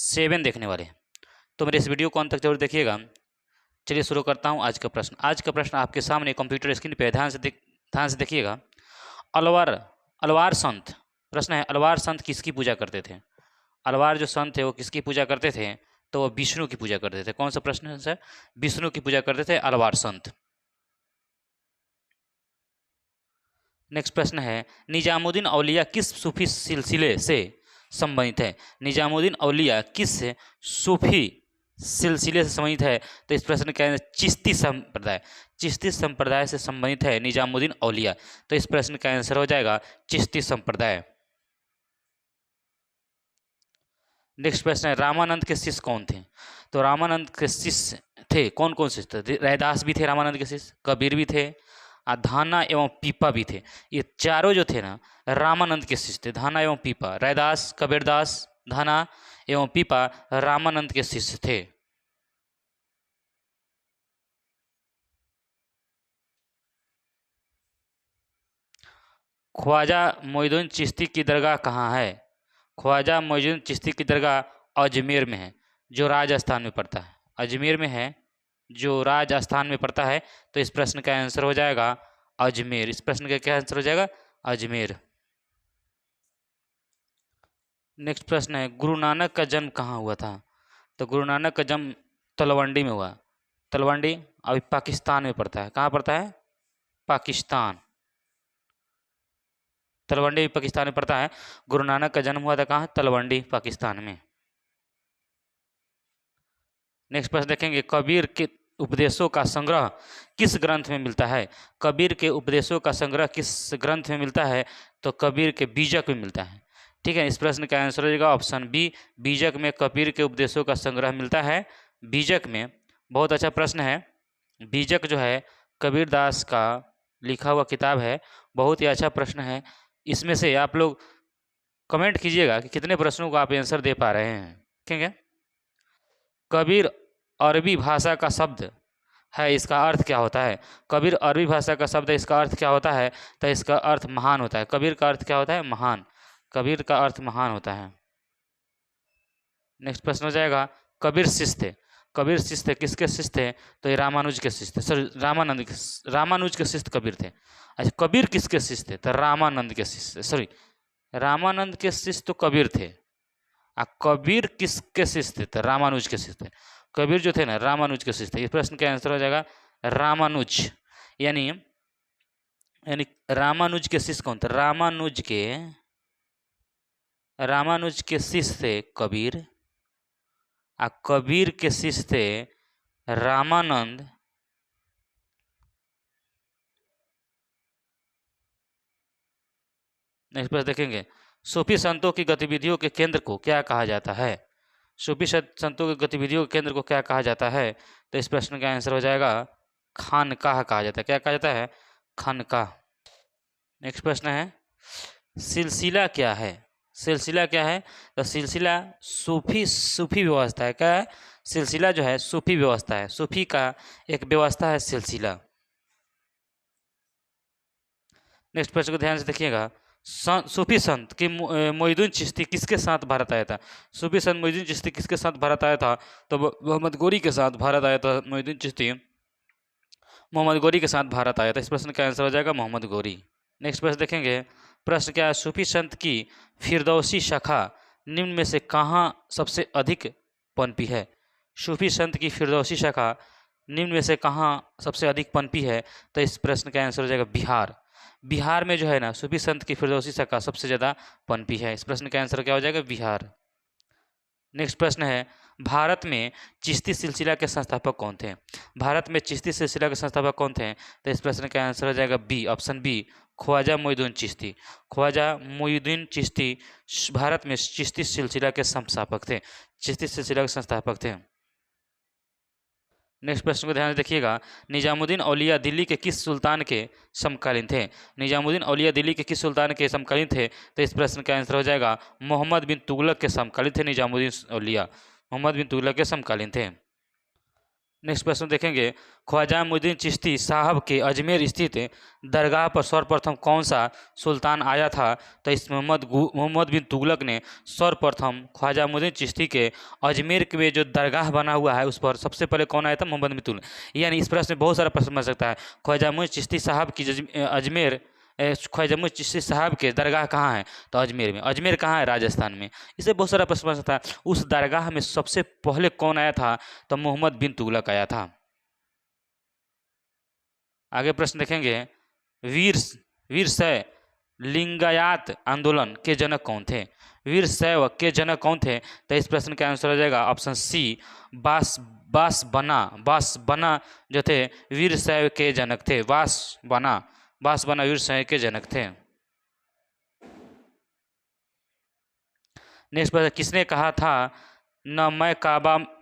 7 देखने वाले हैं, तो मेरे इस वीडियो को अंत तक जरूर देखिएगा। चलिए शुरू करता हूँ आज का प्रश्न। आज का प्रश्न आपके सामने कंप्यूटर स्क्रीन पे ध्यान से देखिएगा। अलवार संत, प्रश्न है अलवार संत किसकी पूजा करते थे? अलवार जो संत थे वो किसकी पूजा करते थे? तो वो विष्णु की पूजा करते थे। कौन सा प्रश्न है सर? विष्णु की पूजा करते थे अलवार संत। नेक्स्ट प्रश्न है निजामुद्दीन औलिया किस सूफी सिलसिले से संबंधित है? निजामुद्दीन औलिया किस सूफी सिलसिले से संबंधित है? तो इस प्रश्न का आंसर चिश्ती संप्रदाय, चिश्ती संप्रदाय से संबंधित है निजामुद्दीन औलिया। तो इस प्रश्न का आंसर हो जाएगा चिश्ती संप्रदाय। नेक्स्ट प्रश्न है रामानंद के शिष्य कौन थे? तो रामानंद के शिष्य थे, कौन कौन शिष्य थे? रैदास भी थे रामानंद के शिष्य, कबीर भी थे, धाना एवं पीपा भी थे। ये चारों जो थे ना रामानंद के शिष्य थे। धाना एवं पीपा, रैदास, कबीरदास, धाना एवं पीपा रामानंद के शिष्य थे। ख्वाजा मोइनुद्दीन चिश्ती की दरगाह कहाँ है? ख्वाजा मोइनुद्दीन चिश्ती की दरगाह अजमेर में है, जो राजस्थान में पड़ता है। अजमेर में है, जो राजस्थान में पड़ता है। तो इस प्रश्न का आंसर हो जाएगा अजमेर। इस प्रश्न का क्या आंसर हो जाएगा? अजमेर। नेक्स्ट प्रश्न है गुरु नानक का जन्म कहाँ हुआ था? तो गुरु नानक का जन्म तलवंडी में हुआ। तलवंडी अभी पाकिस्तान में पड़ता है। कहाँ पड़ता है? पाकिस्तान। तलवंडी भी पाकिस्तान में पड़ता है। गुरु नानक का जन्म हुआ था कहाँ? तलवंडी, पाकिस्तान में। नेक्स्ट प्रश्न देखेंगे कबीर के उपदेशों का संग्रह किस ग्रंथ में मिलता है? कबीर के उपदेशों का संग्रह किस ग्रंथ में मिलता है? तो कबीर के बीजक में मिलता है। ठीक है, इस प्रश्न का आंसर हो जाएगा ऑप्शन बी, बीजक में कबीर के उपदेशों का संग्रह मिलता है। बीजक में। बहुत अच्छा प्रश्न है। बीजक जो है कबीरदास का लिखा हुआ किताब है। बहुत ही अच्छा प्रश्न है। इसमें से आप लोग कमेंट कीजिएगा कि कितने प्रश्नों को आप आंसर दे पा रहे हैं। ठीक है। कबीर अरबी भाषा का शब्द है, इसका अर्थ क्या होता है? कबीर अरबी भाषा का शब्द है, इसका अर्थ क्या होता है? तो इसका अर्थ महान होता है। कबीर का अर्थ क्या होता है? महान। कबीर का अर्थ महान होता है। नेक्स्ट प्रश्न हो जाएगा कबीर शिष्य थे। कबीर शिष्य थे, किसके शिष्य थे? तो ये रामानुज के शिष्य थे। सॉरी, रामानुज के शिष्य कबीर थे। अच्छा, कबीर किसके शिष्य थे? तो रामानंद के शिष्य। सॉरी, रामानंद के शिष्य तो कबीर थे। कबीर किसके शिष्य थे? तो रामानुज के शिष्य थे। कबीर जो थे ना रामानुज के शिष्य थे। इस प्रश्न का आंसर हो जाएगा रामानुज। यानी रामानुज के शिष्य कौन थे? रामानुज के शिष्य थे कबीर, कबीर के शिष्य थे रामानंद। नेक्स्ट प्रश्न देखेंगे सूफी संतों की गतिविधियों के केंद्र को क्या कहा जाता है? सूफी संतों की गतिविधियों के केंद्र को क्या कहा जाता है? तो इस प्रश्न का आंसर हो जाएगा खानकाह कहा जाता है। क्या कहा जाता है? खानकाह। नेक्स्ट प्रश्न है सिलसिला क्या है? सिलसिला क्या है? तो सिलसिला सूफी व्यवस्था है। क्या है? सिलसिला जो है सूफी व्यवस्था है। सूफी का एक व्यवस्था है सिलसिला। नेक्स्ट प्रश्न को ध्यान से देखिएगा सूफी संत कि मोइनुद्दीन चिश्ती किसके साथ भारत आया था? सूफी संत मोइनुद्दीन चिश्ती किसके साथ भारत आया था? तो मोहम्मद गोरी के साथ भारत आया था। मोइनुद्दीन चिश्ती मोहम्मद गोरी के साथ भारत आया था। इस प्रश्न का आंसर हो जाएगा मोहम्मद गोरी। नेक्स्ट प्रश्न देखेंगे प्रश्न क्या है सूफी संत की फिरदौसी शाखा निम्न में से कहाँ सबसे अधिक पनपी है? सूफी संत की फिरदौसी शाखा निम्न में से कहाँ सबसे अधिक पनपी है? तो इस प्रश्न का आंसर हो जाएगा बिहार। बिहार में जो है ना सूफी संत की फिरदौसी शाखा सबसे ज़्यादा पनपी है। इस प्रश्न का आंसर क्या हो जाएगा? बिहार। नेक्स्ट प्रश्न है भारत में चिश्ती सिलसिला के संस्थापक कौन थे? भारत में चिश्ती सिलसिला के संस्थापक कौन थे? तो इस प्रश्न का आंसर हो जाएगा B, option B, Khwaja Moinuddin Chishti. Khwaja Moinuddin Chishti Bharat में चिश्ती सिलसिला के संस्थापक थे। चिश्ती सिलसिला के संस्थापक थे। नेक्स्ट प्रश्न को ध्यान से देखिएगा निजामुद्दीन औलिया दिल्ली के किस सुल्तान के समकालीन थे? निजामुद्दीन औलिया दिल्ली के किस सुल्तान के समकालीन थे? तो इस प्रश्न का आंसर हो जाएगा मोहम्मद बिन तुगलक के समकालीन थे। निजामुद्दीन औलिया मोहम्मद बिन तुगलक के समकालीन थे। नेक्स्ट प्रश्न देखेंगे, ख्वाजा मोइनुद्दीन चिश्ती साहब के अजमेर स्थित दरगाह पर सर्वप्रथम कौन सा सुल्तान आया था? तो इस मोहम्मद बिन तुगलक ने सर्वप्रथम ख्वाजा मोइनुद्दीन चिश्ती के अजमेर के में जो दरगाह बना हुआ है उस पर सबसे पहले कौन आया था? मोहम्मद बिन तुगलक। यानी इस प्रश्न में बहुत सारा प्रश्न बन सकता है। ख्वाजा मोइनुद्दीन चिश्ती साहब की अजमेर ख्वाजा मोइनुद्दीन चिश्ती साहब के दरगाह कहाँ है? तो अजमेर में। अजमेर कहाँ है? राजस्थान में। इससे बहुत सारा प्रश्न बन सकता है। उस दरगाह में सबसे पहले कौन आया था? तो मोहम्मद बिन तुगलक आया था। आगे प्रश्न देखेंगे, वीरशैव लिंगायत आंदोलन के जनक कौन थे? वीरशैव के जनक कौन थे? तो इस प्रश्न का आंसर हो जाएगा ऑप्शन सी, बासबना जो थे वीरशैव के जनक थे। बासबना वीरशैव के जनक थे। नेक्स्ट प्रश्न, किसने कहा था न मैं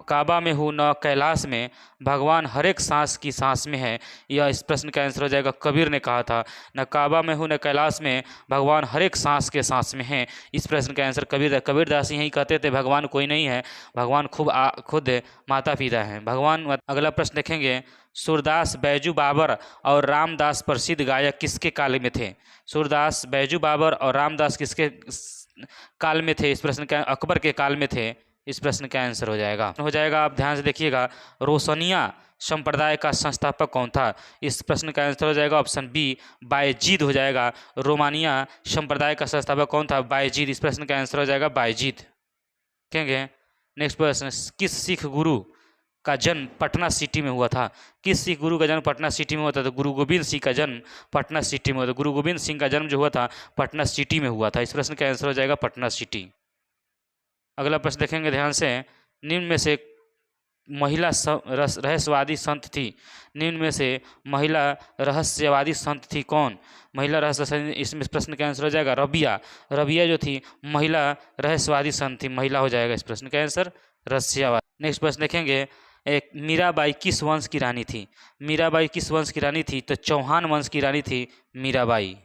काबा में हूँ न कैलाश में, भगवान हर एक सांस की सांस में है? यह इस प्रश्न का आंसर हो जाएगा कबीर ने कहा था। न काबा में हूँ न कैलाश में, भगवान हर एक सांस के सांस में है। इस प्रश्न का आंसर कबीरदास यही कहते थे, भगवान कोई नहीं है, भगवान खुद माता पिता हैं भगवान। अगला प्रश्न देखेंगे, सूरदास बैजू बाबर और रामदास प्रसिद्ध गायक किसके काल में थे? सूरदास बैजू बाबर और रामदास किसके काल में थे? इस प्रश्न का अकबर के काल में थे। इस प्रश्न का आंसर हो जाएगा आप ध्यान से देखिएगा, रोशनिया संप्रदाय का संस्थापक कौन था? इस प्रश्न का आंसर हो जाएगा ऑप्शन बी, बायजीद हो जाएगा। रोमानिया संप्रदाय का संस्थापक कौन था? बायजीद। इस प्रश्न का आंसर हो जाएगा बायजीद। देखेंगे नेक्स्ट प्रश्न, किस सिख गुरु का जन्म पटना सिटी में हुआ था? किस सिख गुरु का जन्म पटना सिटी में हुआ था? तो गुरु गोविंद सिंह का जन्म पटना सिटी में हुआ था। गुरु गोविंद सिंह का जन्म जो हुआ था पटना सिटी में हुआ था। इस प्रश्न का आंसर हो जाएगा पटना सिटी। अगला प्रश्न देखेंगे ध्यान से, निम्न में से महिला रहस्यवादी संत थी? निम्न में से महिला रहस्यवादी संत थी कौन? महिला रहस्यवादी, इसमें प्रश्न का आंसर हो जाएगा रबिया जो थी महिला रहस्यवादी संत थी, महिला हो जाएगा इस प्रश्न का आंसर रहस्यवादी। नेक्स्ट प्रश्न देखेंगे, एक मीराबाई किस वंश की रानी थी? मीराबाई किस वंश की रानी थी? तो चौहान वंश की रानी थी मीराबाई।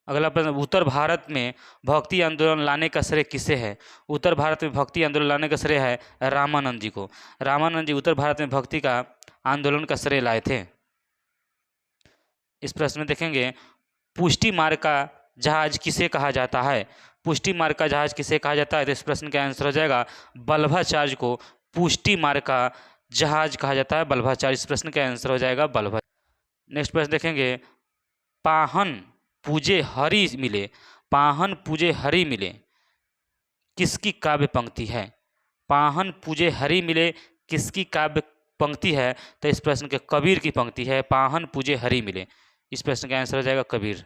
अगला प्रश्न, उत्तर भारत में भक्ति आंदोलन लाने का श्रेय किसे है? उत्तर भारत में भक्ति आंदोलन लाने का श्रेय है रामानंद जी को। रामानंद जी उत्तर भारत में भक्ति का आंदोलन का श्रेय लाए थे। इस प्रश्न में देखेंगे, पुष्टि मार्ग का जहाज किसे कहा जाता है? पुष्टि मार्ग का जहाज किसे कहा जाता है? तो इस प्रश्न का आंसर हो जाएगा बल्लभाचार्य को पुष्टि मार्ग का जहाज कहा जाता है, बल्लभाचार्य। इस प्रश्न का आंसर हो जाएगा बल्लभा। नेक्स्ट प्रश्न देखेंगे, पाहन पूजे हरि मिले, पाहन पूजे हरि मिले किसकी काव्य पंक्ति है? पाहन पूजे हरि मिले किसकी काव्य पंक्ति है? तो इस प्रश्न के कबीर की पंक्ति है, पाहन पूजे हरि मिले। इस प्रश्न का आंसर हो जाएगा कबीर।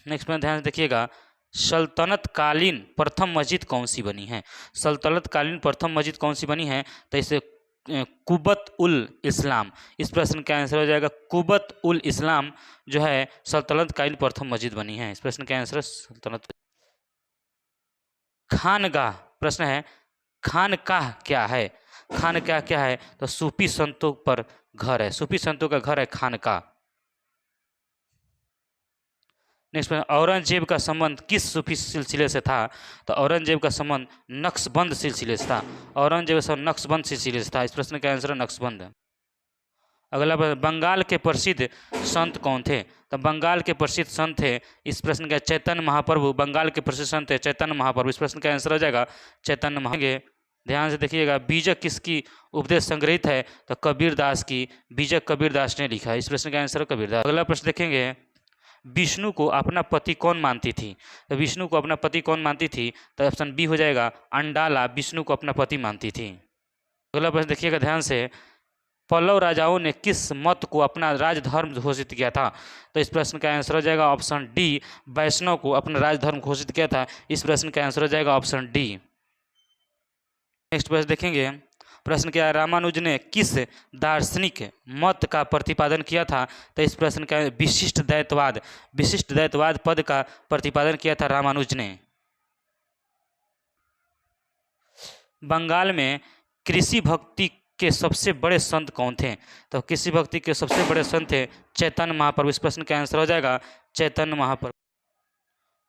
नेक्स्ट प्रश्न ध्यान से देखिएगा, सल्तनत कालीन प्रथम मस्जिद कौन सी बनी है? सल्तनत कालीन प्रथम मस्जिद कौन सी बनी है? तो इसे कुबत उल इस्लाम। इस प्रश्न का आंसर हो जाएगा कुबत उल इस्लाम जो है सल्तनत कालीन प्रथम मस्जिद बनी है। इस प्रश्न का आंसर सल्तनत। खानगाह, प्रश्न है खानकाह क्या है? खानकाह क्या है? तो सूफी संतों पर घर है, सूफी संतों का घर है खानकाह। नेक्स्ट प्रश्न, औरंगजेब का संबंध किस सूफी सिलसिले से था? तो औरंगजेब का संबंध नक्शबंद सिलसिले से था, औरंगजेब का संबंध नक्शबंद सिलसिले से था। इस प्रश्न का आंसर है नक्शबंद। अगला प्रश्न, बंगाल के प्रसिद्ध संत कौन थे? तो बंगाल के प्रसिद्ध संत थे, इस प्रश्न का चैतन्य महाप्रभु बंगाल के प्रसिद्ध संत है चैतन्य महाप्रभु। इस प्रश्न का आंसर हो जाएगा चैतन्य महाप्रभु। ध्यान से देखिएगा, बीजक किसकी उपदेश संग्रहित है? तो कबीरदास की, बीजक कबीरदास ने लिखा है। इस प्रश्न का आंसर कबीरदास। अगला प्रश्न देखेंगे, विष्णु को अपना पति कौन मानती थी? तो विष्णु को अपना पति कौन मानती थी? तो ऑप्शन बी हो जाएगा अंडाला विष्णु को अपना पति मानती थी। अगला प्रश्न देखिएगा ध्यान से, पल्लव राजाओं ने किस मत को अपना राजधर्म घोषित किया था? तो इस प्रश्न का आंसर हो जाएगा ऑप्शन डी, वैष्णव को अपना राजधर्म घोषित किया था। इस प्रश्न का आंसर हो जाएगा ऑप्शन डी। नेक्स्ट प्रश्न देखेंगे, प्रश्न क्या है, रामानुज ने किस दार्शनिक मत का प्रतिपादन किया था? तो इस प्रश्न का विशिष्ट द्वैतवाद पद का प्रतिपादन किया था रामानुज ने। बंगाल में कृषि भक्ति के सबसे बड़े संत कौन थे? तो कृषि भक्ति के सबसे बड़े संत थे चैतन्य महाप्रभु। इस प्रश्न का आंसर हो जाएगा चैतन्य महाप्रभु।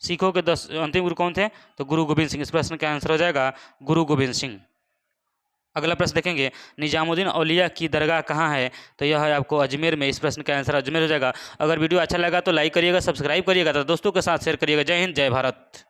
सिखों के 10 अंतिम गुरु कौन थे? तो गुरु गोविंद सिंह। इस प्रश्न का आंसर हो जाएगा गुरु गोविंद सिंह। अगला प्रश्न देखेंगे, निजामुद्दीन औलिया की दरगाह कहाँ है? तो यह है आपको अजमेर में। इस प्रश्न का आंसर अजमेर हो जाएगा। अगर वीडियो अच्छा लगा तो लाइक करिएगा, सब्सक्राइब करिएगा, तो दोस्तों के साथ शेयर करिएगा। जय हिंद, जय भारत।